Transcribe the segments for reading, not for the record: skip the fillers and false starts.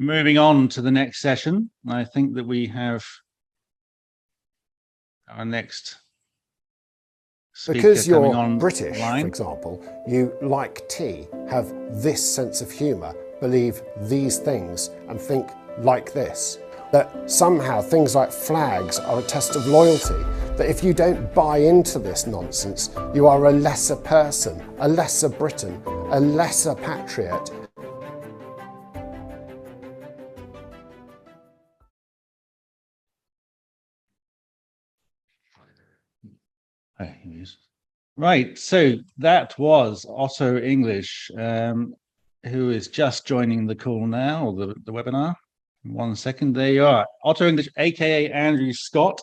moving on to the next session, I think that we have our next speaker because you're coming on British, line. for example, you like tea, have this sense of humour, believe these things and think like this. That somehow things like flags are a test of loyalty, that if you don't buy into this nonsense, you are a lesser person, a lesser Briton, a lesser patriot. Right, so that was Otto English, who is just joining the call now, or the webinar. 1 second, there you are. Otto English, aka Andrew Scott.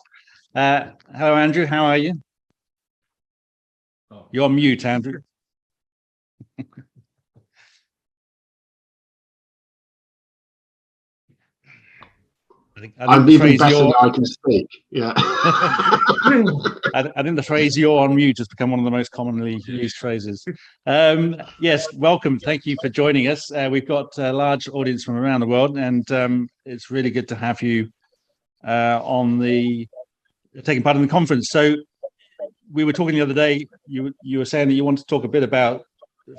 Hello, Andrew, how are you? You're on mute, Andrew. I'm even better than I can speak. Yeah. I think the phrase "you're on mute" has become one of the most commonly used phrases. Yes, welcome. Thank you for joining us. We've got a large audience from around the world, and it's really good to have you taking part in the conference. So we were talking the other day. You were saying that you want to talk a bit about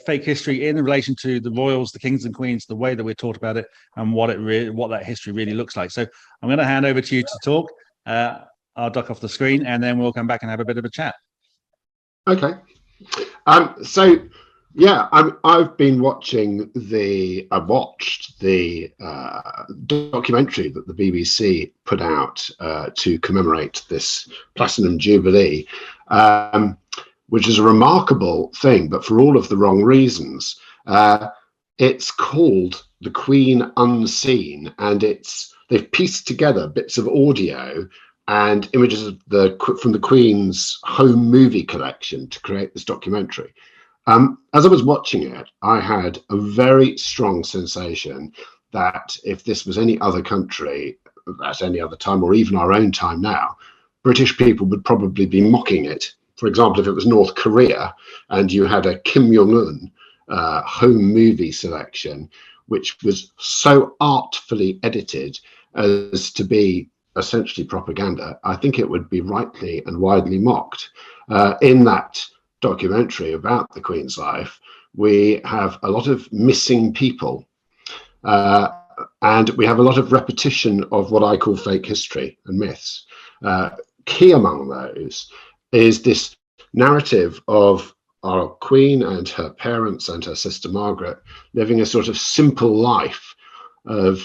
fake history in relation to the royals, the kings and queens, the way that we're taught about it, and what that history really looks like. So I'm going to hand over to you to talk. I'll duck off the screen, and then we'll come back and have a bit of a chat. Okay. So yeah, I've been watching I watched the documentary that the BBC put out to commemorate this Platinum Jubilee, which is a remarkable thing, but for all of the wrong reasons. It's called The Queen Unseen, and they've pieced together bits of audio and images of from the Queen's home movie collection to create this documentary. As I was watching it, I had a very strong sensation that if this was any other country at any other time, or even our own time now, British people would probably be mocking it. For example, if it was North Korea and you had a Kim Jong-un home movie selection, which was so artfully edited as to be essentially propaganda, I think it would be rightly and widely mocked. In that documentary about the Queen's life, we have a lot of missing people, and we have a lot of repetition of what I call fake history and myths. Key among those is this narrative of our Queen and her parents and her sister Margaret living a sort of simple life of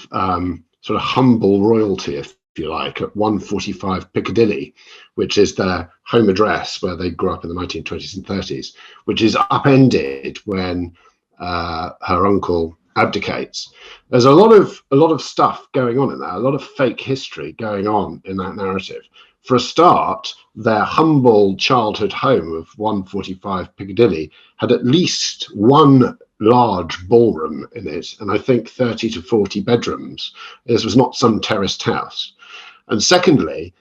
sort of humble royalty, if you like, at 145 Piccadilly, which is their home address where they grew up in the 1920s and 30s, which is upended when her uncle abdicates. There's a lot of stuff going on in that, a lot of fake history going on in that narrative. For a start, their humble childhood home of 145 Piccadilly had at least one large ballroom in it, and I think 30 to 40 bedrooms. This was not some terraced house. And secondly,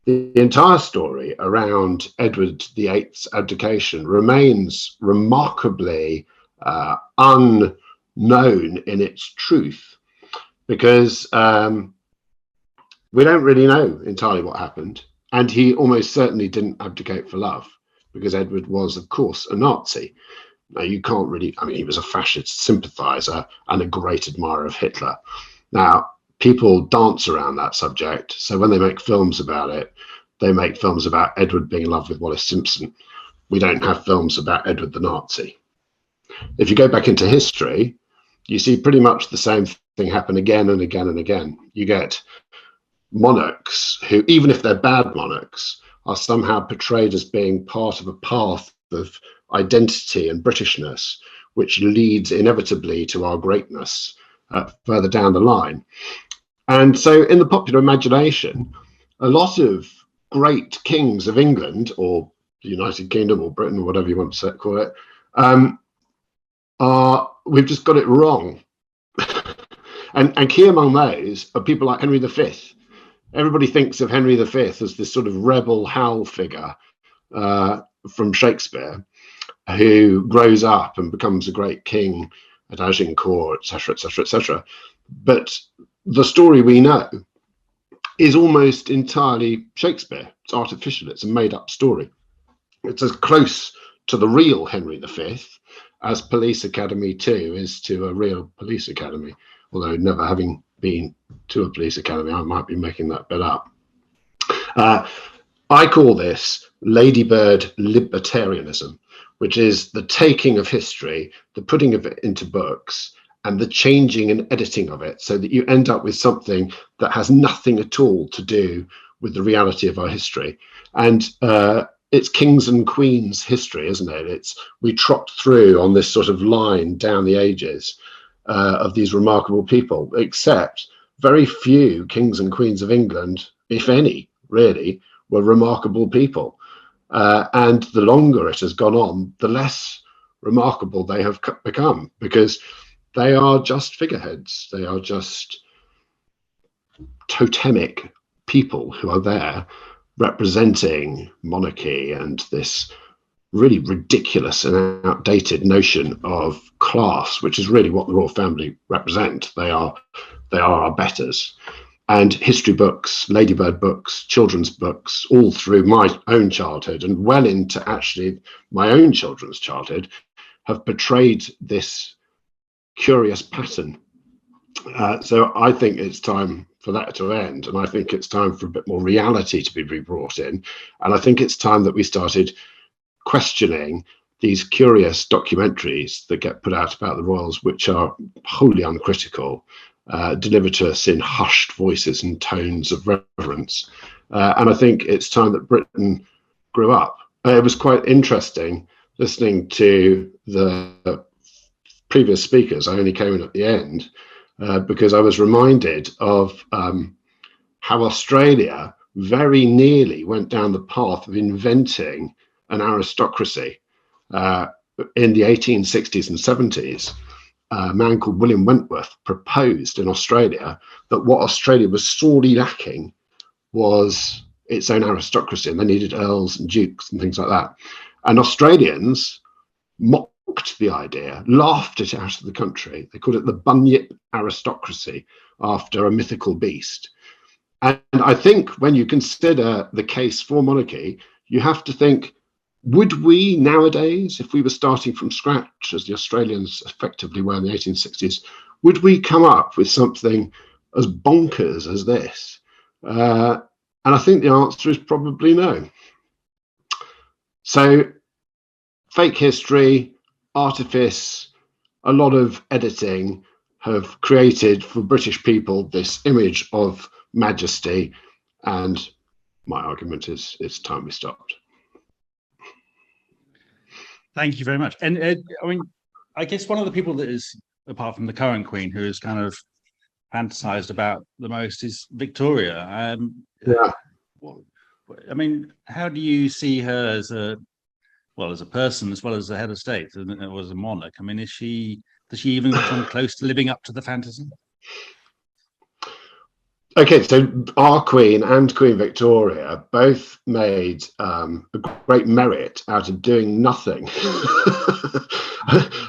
the entire story around Edward VIII's abdication remains remarkably unknown in its truth, because we don't really know entirely what happened. And he almost certainly didn't abdicate for love, because Edward was, of course, a Nazi. Now, you can't really, I mean, he was a fascist sympathizer and a great admirer of Hitler. Now, people dance around that subject. So when they make films about it, they make films about Edward being in love with Wallis Simpson. We don't have films about Edward the Nazi. If you go back into history, you see pretty much the same thing happen again and again and again. You get monarchs who, even if they're bad monarchs, are somehow portrayed as being part of a path of identity and Britishness, which leads inevitably to our greatness further down the line. And so in the popular imagination, a lot of great kings of England or the United Kingdom or Britain, or whatever you want to call it, we've just got it wrong. and key among those are people like Henry V. Everybody thinks of Henry V as this sort of rebel Hal figure from Shakespeare, who grows up and becomes a great king at Agincourt, etc., etc., etc. But the story we know is almost entirely Shakespeare. It's artificial. It's a made-up story. It's as close to the real Henry V as Police Academy 2 is to a real police academy. Although never having been to a police academy, I might be making that bit up. I call this ladybird libertarianism, which is the taking of history, the putting of it into books, and the changing and editing of it so that you end up with something that has nothing at all to do with the reality of our history. And it's kings and queens history, isn't it? We trot through on this sort of line down the ages of these remarkable people, except very few kings and queens of England, if any, really, were remarkable people. And the longer it has gone on, the less remarkable they have become, because they are just figureheads. They are just totemic people who are there representing monarchy and this really ridiculous and outdated notion of class, which is really what the royal family represent. They are our betters. And history books, ladybird books, children's books, all through my own childhood and well into actually my own children's childhood, have portrayed this curious pattern. So I think it's time for that to end, and I think it's time for a bit more reality to be brought in, and I think it's time that we started questioning these curious documentaries that get put out about the royals, which are wholly uncritical, delivered to us in hushed voices and tones of reverence. And I think it's time that Britain grew up. It was quite interesting listening to the previous speakers. I only came in at the end because I was reminded of how Australia very nearly went down the path of inventing an aristocracy in the 1860s and 70s. A man called William Wentworth proposed in Australia that what Australia was sorely lacking was its own aristocracy, and they needed earls and dukes and things like that. And Australians mocked the idea, laughed it out of the country. They called it the bunyip aristocracy, after a mythical beast. And I think when you consider the case for monarchy, you have to think, would we nowadays, if we were starting from scratch, as the Australians effectively were in the 1860s, would we come up with something as bonkers as this? And I think the answer is probably no. So fake history, artifice, a lot of editing have created for British people this image of majesty. And my argument is it's time we stopped. Thank you very much. And I mean, I guess one of the people that is, apart from the current Queen, who is kind of fantasized about the most is Victoria. Yeah. I mean, how do you see her as a person as well as the head of state and as a monarch? I mean, does she even come close to living up to the fantasy? Okay, so our Queen and Queen Victoria both made a great merit out of doing nothing.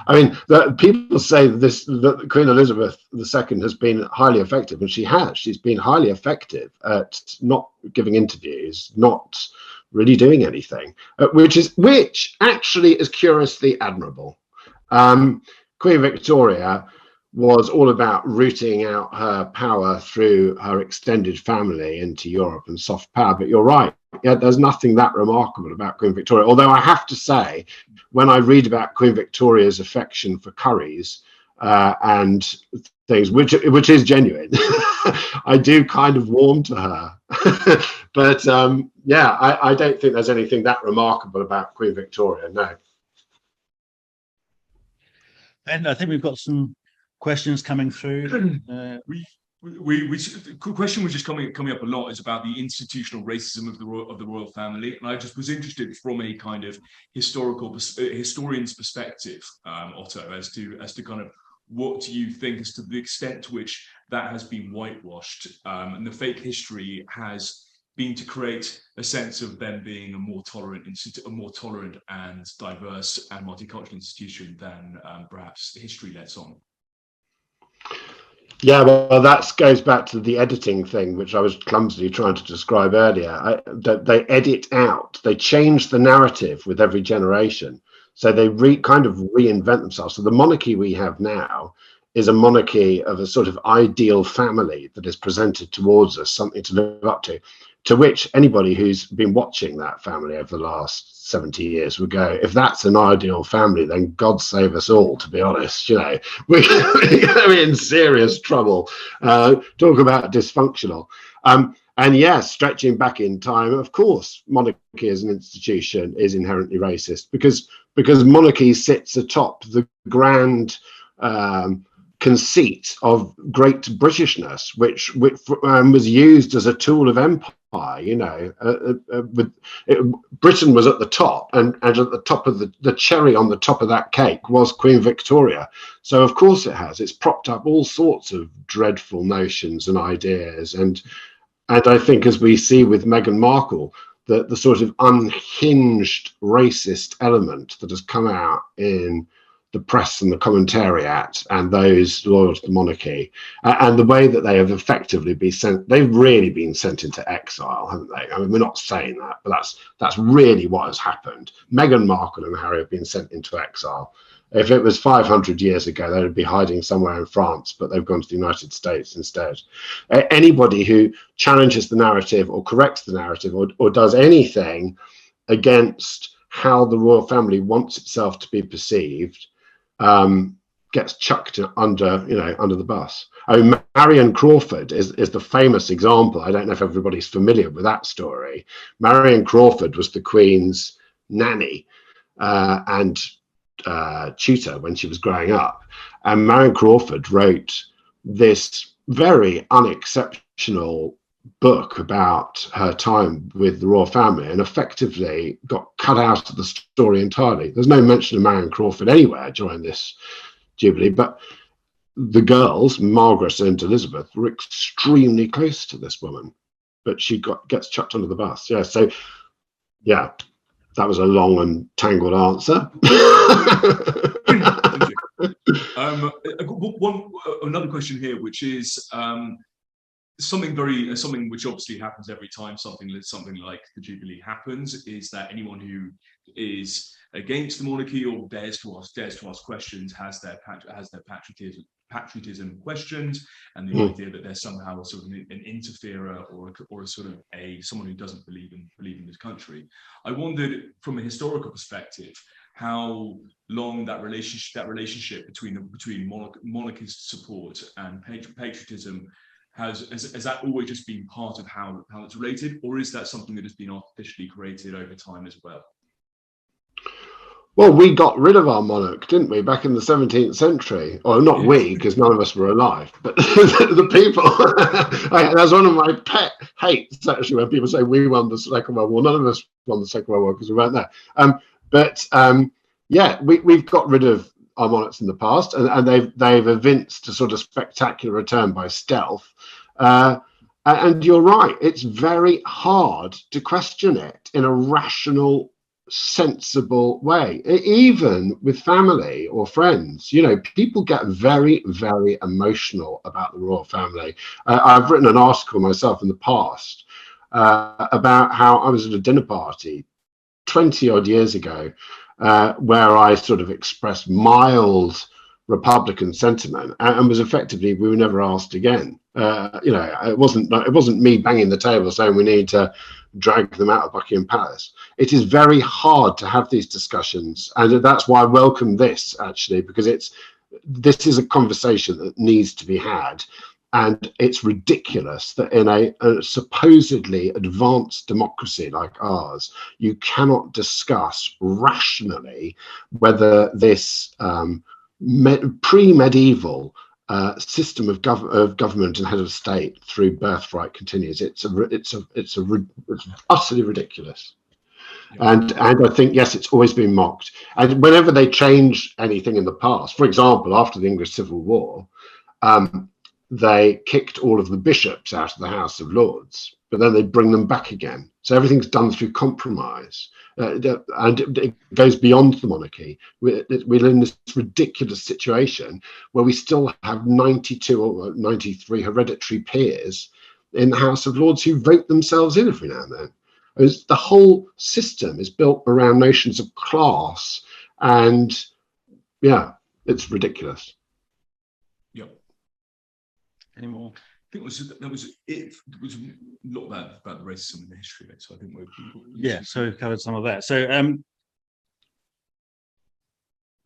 I mean, people say that Queen Elizabeth II has been highly effective, and she has. She's been highly effective at not giving interviews, not really doing anything, which actually is curiously admirable. Queen Victoria was all about rooting out her power through her extended family into Europe and soft power. But you're right, yeah, there's nothing that remarkable about Queen Victoria. Although I have to say, when I read about Queen Victoria's affection for curries and things, which is genuine, I do kind of warm to her. But yeah, I don't think there's anything that remarkable about Queen Victoria, no. And I think we've got some questions coming through. The question was just coming up a lot is about the institutional racism of the royal family, and I just was interested from a kind of historian's perspective, Otto, as to kind of what do you think as to the extent to which that has been whitewashed, and the fake history has been to create a sense of them being a more tolerant and diverse and multicultural institution than perhaps history lets on. Yeah, well, that goes back to the editing thing, which I was clumsily trying to describe earlier. They edit out, they change the narrative with every generation. So they kind of reinvent themselves. So the monarchy we have now is a monarchy of a sort of ideal family that is presented towards us, something to live up to which anybody who's been watching that family over the last 70 years would go, if that's an ideal family, then God save us all, to be honest. You know, we're going to be in serious trouble. Talk about dysfunctional. And yes, stretching back in time, of course, monarchy as an institution is inherently racist because monarchy sits atop the grand conceit of great Britishness, which was used as a tool of empire. You know, Britain was at the top, and at the top of the cherry on the top of that cake was Queen Victoria. So of course it has. It's propped up all sorts of dreadful notions and ideas, and I think, as we see with Meghan Markle, the sort of unhinged racist element that has come out in the press and the commentariat and those loyal to the monarchy, and the way that they have effectively been sent, they've really been sent into exile, haven't they? I mean, we're not saying that, but that's really what has happened. Meghan Markle and Harry have been sent into exile. If it was 500 years ago, they'd be hiding somewhere in France, but they've gone to the United States instead. Anybody who challenges the narrative or corrects the narrative or does anything against how the royal family wants itself to be perceived gets chucked under the bus. I mean, Marian Crawford is the famous example. I don't know if everybody's familiar with that story. Marian Crawford was the Queen's nanny and tutor when she was growing up, and Marian Crawford wrote this very unexceptional book about her time with the royal family and effectively got cut out of the story entirely. There's no mention of Marian Crawford anywhere during this jubilee, but the girls, Margaret and Elizabeth, were extremely close to this woman, but she gets chucked under the bus. Yeah, so yeah, that was a long and tangled answer. Another question here, which is something which obviously happens every time something like the Jubilee happens, is that anyone who is against the monarchy or dares to ask questions has their patriotism questioned, and the idea that there's somehow sort of an interferer or a sort of someone who doesn't believe in this country. I wondered, from a historical perspective, how long that relationship between monarchist support and patriotism has that always just been part of how it's related, or is that something that has been artificially created over time as well? Well, we got rid of our monarch, didn't we, back in the 17th century? Or not we, because none of us were alive, but the people. That's one of my pet hates, actually, when people say we won the Second World War. None of us won the Second World War because we weren't there. Yeah, we've got rid of our monarchs in the past, and they've evinced a sort of spectacular return by stealth. And you're right, it's very hard to question it in a rational, sensible way. Even with family or friends, you know, people get very, very emotional about the royal family. I've written an article myself in the past about how I was at a dinner party 20 odd years ago, where I sort of expressed mild Republican sentiment, and was effectively, we were never asked again. It wasn't me banging the table saying we need to drag them out of Buckingham Palace. It is very hard to have these discussions, and that's why I welcome this, actually, because this is a conversation that needs to be had. And it's ridiculous that in a supposedly advanced democracy like ours, you cannot discuss rationally whether this pre-medieval system of government and head of state through birthright continues. It's utterly ridiculous. Yeah. And I think, yes, it's always been mocked. And whenever they change anything in the past, for example, after the English Civil War, they kicked all of the bishops out of the House of Lords, but then they bring them back again. So everything's done through compromise. and it goes beyond the monarchy. We're in this ridiculous situation where we still have 92 or 93 hereditary peers in the House of Lords who vote themselves in every now and then. The whole system is built around notions of class, and yeah, it's ridiculous. Yep. Any more? I think that was it. It was a lot about the racism in the history of it. So I think so we've covered some of that. So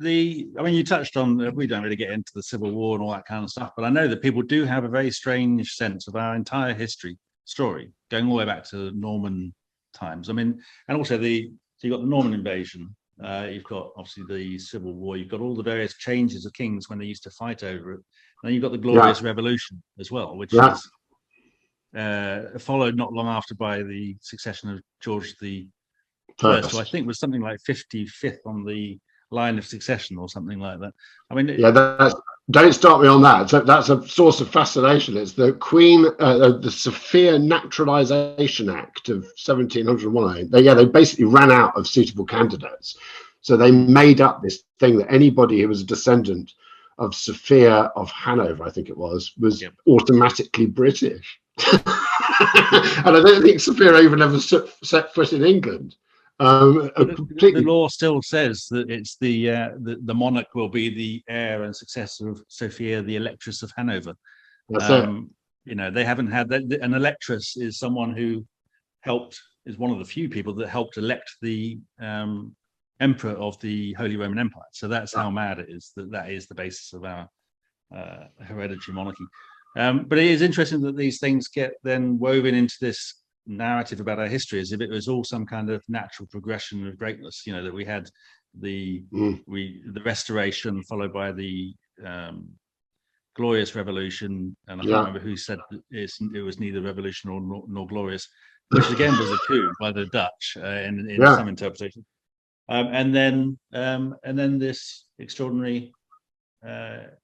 you touched on, we don't really get into the Civil War and all that kind of stuff, but I know that people do have a very strange sense of our entire history story going all the way back to Norman times. I mean, and also so you've got the Norman invasion, you've got obviously the Civil War, you've got all the various changes of kings when they used to fight over it. And then you've got the Glorious Revolution as well, which is followed not long after by the succession of George the First, who I think was something like 55th on the line of succession or something like that. I mean, don't start me on that. So that's a source of fascination. It's the Queen, the Sofia Naturalization Act of 1701. They basically ran out of suitable candidates, so they made up this thing that anybody who was a descendant of Sophia of Hanover, I think it was automatically British. And I don't think Sophia even ever set foot in England. The law still says that it's the monarch will be the heir and successor of Sophia, the Electress of Hanover. That's it. You know, they haven't had that. An electress is someone who is one of the few people that helped elect the emperor of the Holy Roman Empire. So that's how mad it is that is the basis of our hereditary monarchy. But it is interesting that these things get then woven into this narrative about our history as if it was all some kind of natural progression of greatness. You know, that we had the Restoration followed by the Glorious Revolution, and I can't remember who said it was neither revolution nor glorious, which again was a coup by the Dutch in some interpretation. And then this extraordinary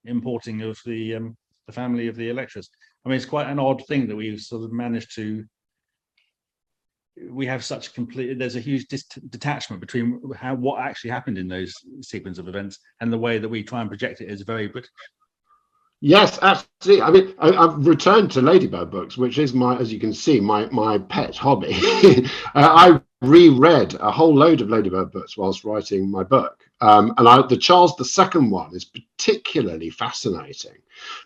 importing of the family of the Electress. I mean, it's quite an odd thing that we've sort of managed to. We have such complete. There's a huge detachment between what actually happened in those sequence of events and the way that we try and project it as very British. Yes, absolutely. I mean, I've returned to Ladybird books, which is as you can see, my pet hobby. I reread a whole load of Ladybird books whilst writing my book. And the Charles II one is particularly fascinating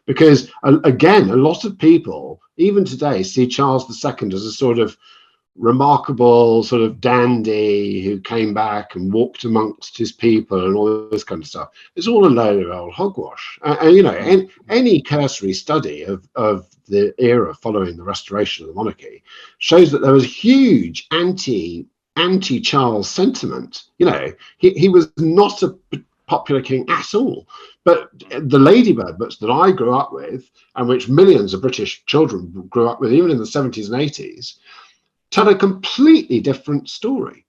because, again, a lot of people, even today, see Charles II as a sort of remarkable sort of dandy who came back and walked amongst his people and all this kind of stuff. It's all a load of old hogwash. And you know, any cursory study of the era following the restoration of the monarchy shows that there was huge anti-Charles sentiment. You know, he was not a popular king at all. But the Ladybird books that I grew up with, and which millions of British children grew up with, even in the 70s and 80s, tell a completely different story.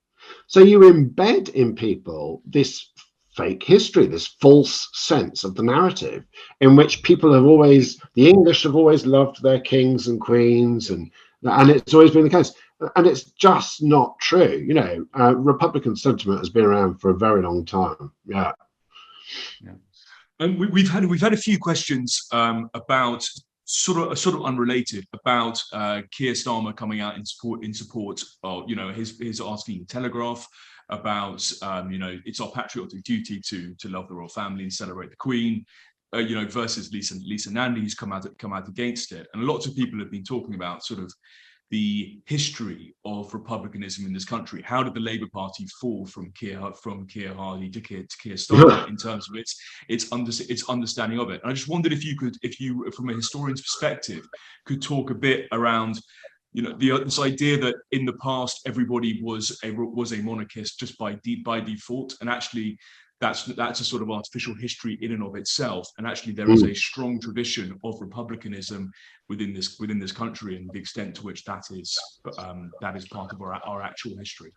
So you embed in people this fake history, this false sense of the narrative, in which people the English have always loved their kings and queens, and it's always been the case. And it's just not true. You know, Republican sentiment has been around for a very long time. Yeah. And we've had a few questions about sort of unrelated about Keir Starmer coming out in support of, you know, his asking the Telegraph about you know, it's our patriotic duty to love the royal family and celebrate the Queen, you know, versus Lisa Nandy, who's come out against it. And lots of people have been talking about sort of the history of republicanism in this country. How did the Labour Party fall from Keir Hardie to Keir Starmer in terms of its understanding of it? And I just wondered if you, from a historian's perspective, could talk a bit around, you know, this idea that in the past everybody was a monarchist just by default, and actually that's a sort of artificial history in and of itself. And actually there is a strong tradition of republicanism within this country, and the extent to which that is part of our actual history.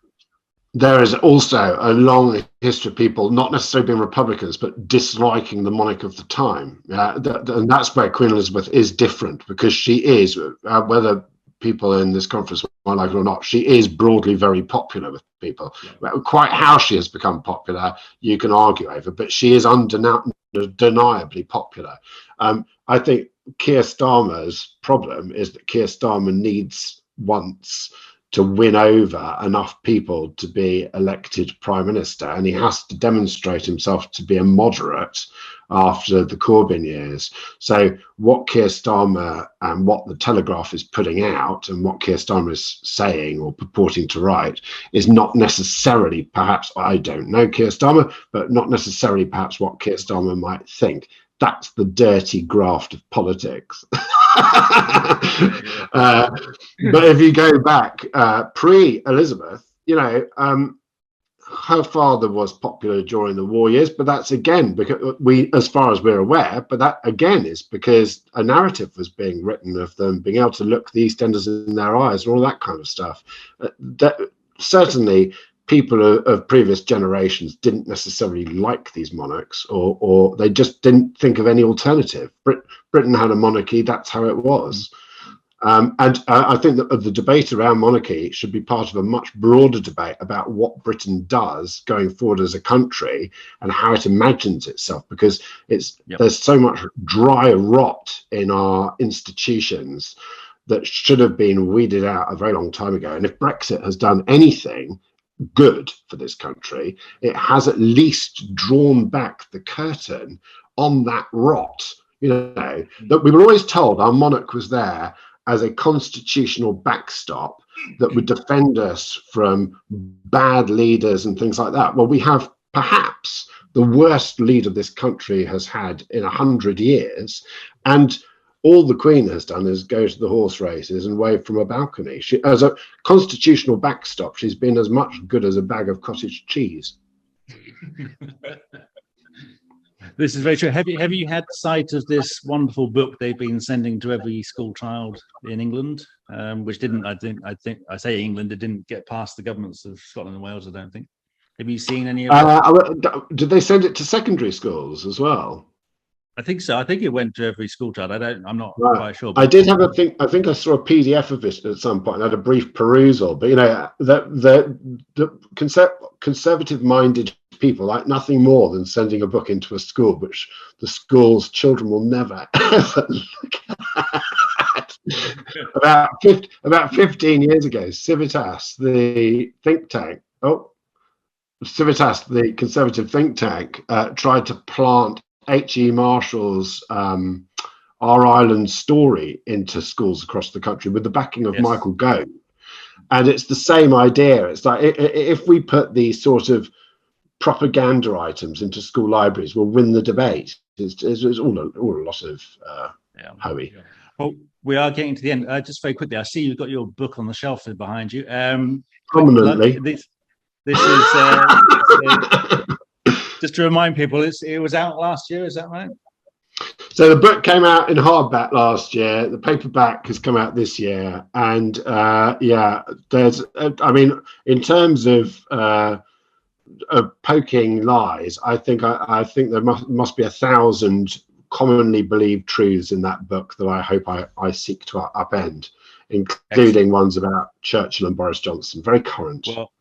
There is also a long history of people not necessarily being Republicans, but disliking the monarch of the time. And that's where Queen Elizabeth is different, because she is, whether people in this conference might like it or not, she is broadly very popular with people. Quite how she has become popular, you can argue over, but she is undeniably popular. I think Keir Starmer's problem is that Keir Starmer wants to win over enough people to be elected prime minister, and he has to demonstrate himself to be a moderate after the Corbyn years. So what Keir Starmer and what the Telegraph is putting out and what Keir Starmer is saying or purporting to write is not necessarily, perhaps, I don't know Keir Starmer, but not necessarily perhaps what Keir Starmer might think. That's the dirty graft of politics. But if you go back pre-Elizabeth, her father was popular during the war years, but that's again because as far as we're aware, but that again is because a narrative was being written of them being able to look the EastEnders in their eyes and all that kind of stuff. Certainly people of previous generations didn't necessarily like these monarchs, or they just didn't think of any alternative. Britain had a monarchy, that's how it was. And I think that the debate around monarchy should be part of a much broader debate about what Britain does going forward as a country and how it imagines itself, because there's so much dry rot in our institutions that should have been weeded out a very long time ago. And if Brexit has done anything good for this country, it has at least drawn back the curtain on that rot. That we were always told our monarch was there as a constitutional backstop that would defend us from bad leaders and things like that. Well, we have perhaps the worst leader this country has had in 100 years, and all the Queen has done is go to the horse races and wave from a balcony. She, as a constitutional backstop, she's been as much good as a bag of cottage cheese. This is very true. Have you had sight of this wonderful book they've been sending to every school child in England, which didn't, I think I say England, it didn't get past the governments of Scotland and Wales, I don't think. Have you seen any of it? Did they send it to secondary schools as well? I think so. I think it went to every school child. I'm not quite sure. I did have I think I saw a PDF of it at some point and had a brief perusal. But the conservative-minded people like nothing more than sending a book into a school which the school's children will never ever look at. About 15 years ago, Civitas, the think tank, Civitas, the conservative think tank, tried to plant H.E. Marshall's Our Island Story into schools across the country with the backing of Michael Gove. And it's the same idea. It's like if we put these sort of propaganda items into school libraries, we'll win the debate. It's all a lot of hooey. Well, we are getting to the end. Just very quickly, I see you've got your book on the shelf behind you. Prominently. This is... just to remind people, it was out last year, is that right? So the book came out in hardback last year. The paperback has come out this year, and there's, in terms of poking lies, I think there must be 1,000 commonly believed truths in that book that I hope I seek to upend, including ones about Churchill and Boris Johnson. Very current. Well,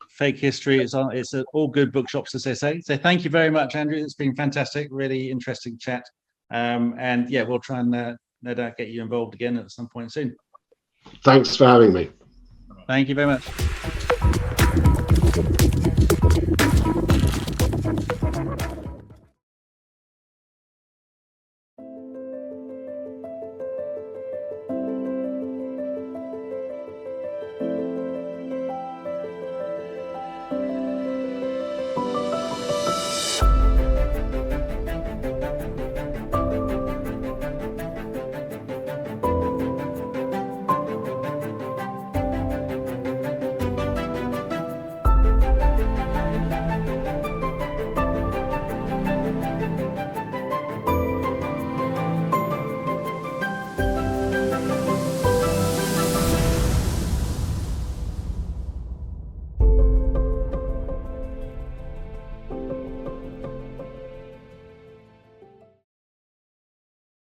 Fake History is on. It's at all good bookshops, as they say. So thank you very much, Andrew. It's been fantastic, really interesting chat. And we'll try and no doubt get you involved again at some point soon. Thanks for having me. Thank you very much.